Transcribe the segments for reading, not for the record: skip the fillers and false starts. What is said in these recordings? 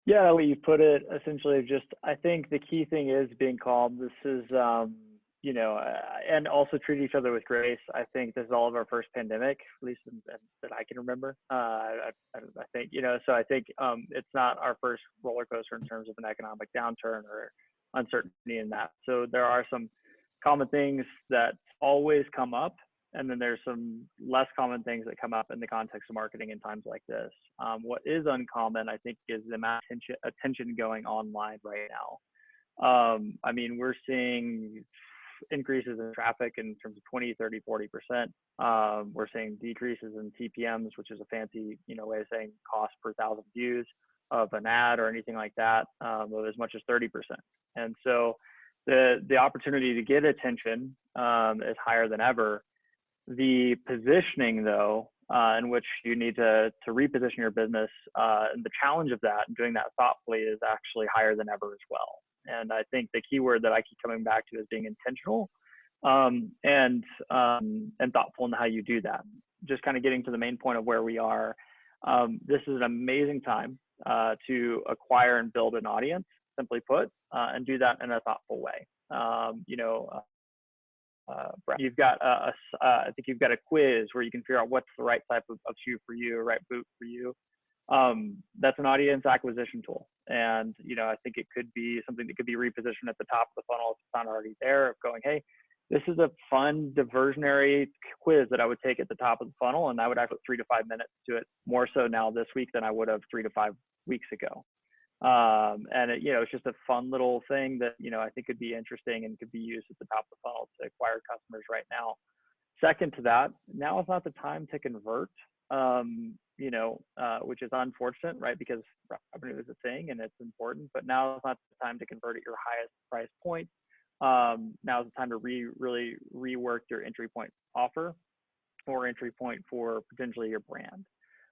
Yeah, the way you put it, essentially, just I think the key thing is being calm. This is, and also treat each other with grace. I think this is all of our first pandemic, at least that I can remember. I think, so I think it's not our first roller coaster in terms of an economic downturn or uncertainty in that. So there are some common things that always come up, and then there's some less common things that come up in the context of marketing in times like this. What is uncommon, I think, is the amount of attention going online right now. I mean, we're seeing increases in traffic in terms of 20, 30, 40%. We're seeing decreases in CPMs, which is a fancy, way of saying cost per thousand views of an ad or anything like that, of as much as 30%. And so the opportunity to get attention is higher than ever. The positioning, though, in which you need to reposition your business, and the challenge of that and doing that thoughtfully is actually higher than ever as well. And I think the key word that I keep coming back to is being intentional and thoughtful in how you do that. Just kind of getting to the main point of where we are. This is an amazing time to acquire and build an audience, simply put, and do that in a thoughtful way. You've got I think you've got a quiz where you can figure out what's the right type of shoe for you, or right boot for you. That's an audience acquisition tool. And, I think it could be something that could be repositioned at the top of the funnel if it's not already there, of going, hey, this is a fun diversionary quiz that I would take at the top of the funnel, and I would actually put 3 to 5 minutes to it, more so now this week than I would have 3 to 5 weeks ago. And it's just a fun little thing that, I think could be interesting and could be used at the top of the funnel to acquire customers right now. Second to that, now is not the time to convert, which is unfortunate, right? Because revenue is a thing and it's important, but now is not the time to convert at your highest price point. Now is the time to really rework your entry point offer or entry point for potentially your brand.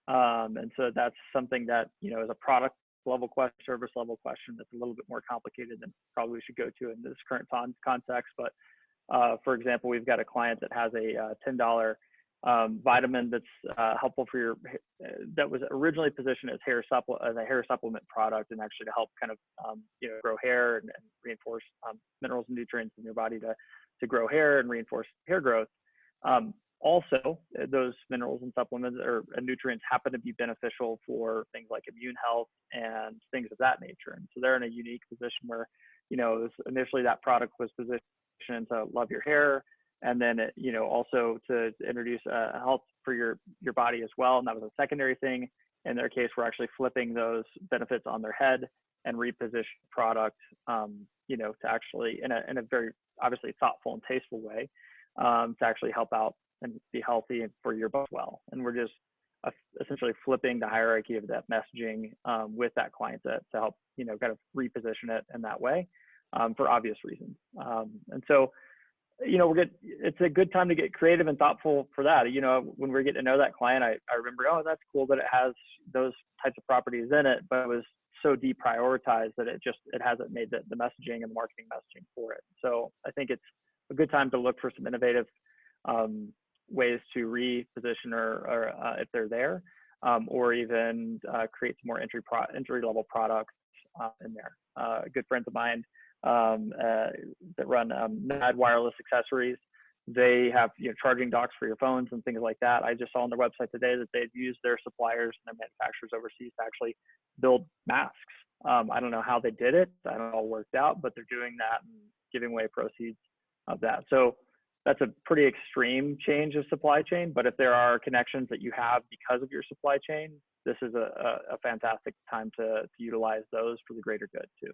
And so that's something that, is a product level question, service level question that's a little bit more complicated than probably we should go to in this current context. But for example, we've got a client that has a $10 vitamin that's helpful for your, that was originally positioned as a hair supplement product, and actually to help kind of grow hair and reinforce minerals and nutrients in your body to grow hair and reinforce hair growth. Also, those minerals and supplements or nutrients happen to be beneficial for things like immune health and things of that nature. And so they're in a unique position where, initially that product was positioned to love your hair, and then also to introduce health for your body as well. And that was a secondary thing. In their case, we're actually flipping those benefits on their head and reposition the product, to actually in a very obviously thoughtful and tasteful way, to actually help out and be healthy for your body as well. And we're just essentially flipping the hierarchy of that messaging with that client to help, kind of reposition it in that way for obvious reasons. And so, it's a good time to get creative and thoughtful for that. When we're getting to know that client, I remember, oh, that's cool that it has those types of properties in it, but it was so deprioritized that it hasn't made the messaging and the marketing messaging for it. So I think it's a good time to look for some innovative ways to reposition or if they're there, or even create some more entry level products in there. Good friends of mine that run Mad Wireless Accessories. They have charging docks for your phones and things like that. I just saw on their website today that they've used their suppliers and their manufacturers overseas to actually build masks. I don't know how they did it. I don't know how it all worked out, but they're doing that and giving away proceeds of that. So that's a pretty extreme change of supply chain. But if there are connections that you have because of your supply chain, this is a fantastic time to utilize those for the greater good too.